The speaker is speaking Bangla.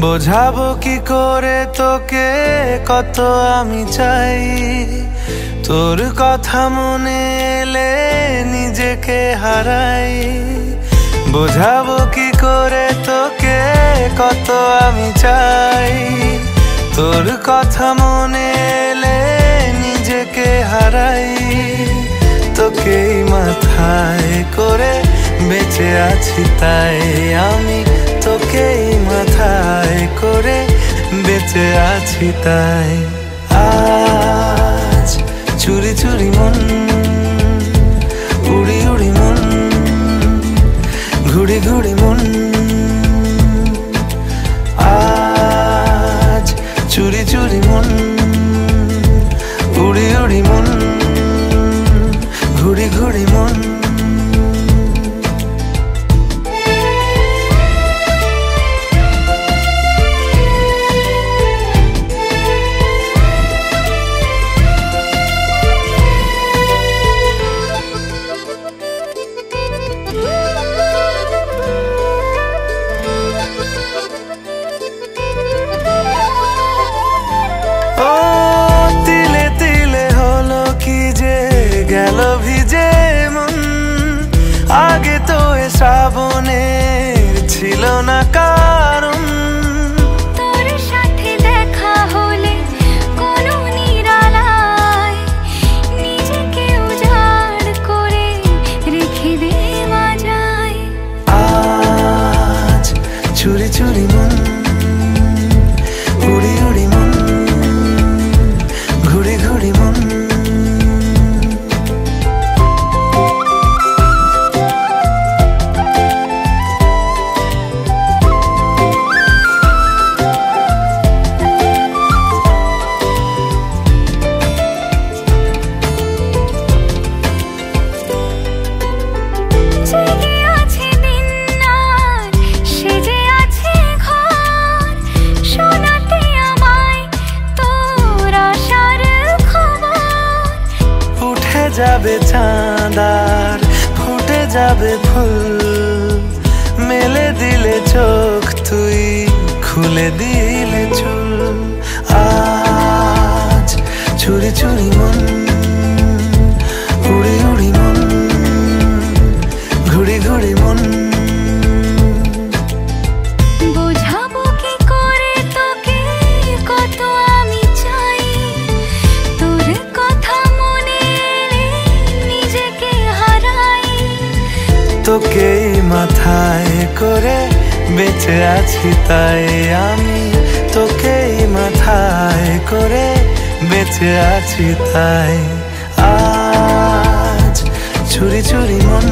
বোঝাবো কি করে তোকে কত আমি চাই, তোর কথা মনে এলে নিজেকে হারাই। বোঝাবো কি করে তোকে কত আমি চাই, তোর কথা মনে এলে নিজেকে হারাই। তোকেই মাথায় করে বেঁচে আছি তাই আমি, তোকেই মাথায় করে বেঁচে আছি তাই। আজ চুরি চুরি মন, উড়ি উড়ি মন, ঘুড়ি ঘুড়ি মন। আজ চুরি চুরি মন, উড়ি উড়ি মন, ঘুড়ি ঘুড়ি মন। গেল ভিজে মন, আগে তো এ শ্রাবণের ছিল না কারণ। তোর সাথে দেখা হলে কোনো নিরালায় নিজেকে উজাড় করে রেখে দেওয়া যায়। আজ চুরি চুরি মন, উড়ি উড়ি মন, ঘুড়ি ঘুড়ি মন। যাবে চাঁদার ফুটে যাবে ফুল, মেলে দিলে চোখ তুই খুলে দিলে চুল। আজ চুরি চুরি মন, উড়ি উড়ি মন, ঘুড়ি ঘুড়ি মন। বোঝাবো কি করে তোকে কত আমি চাই, তোর কথা মনে এলে নিজেকে হারাই। তোকেই মাথায় করে বেঁচে আছি তাই আমি, তোকেই মাথায় করে বেঁচে আছি তাই। আজ চুরি চুরি মন।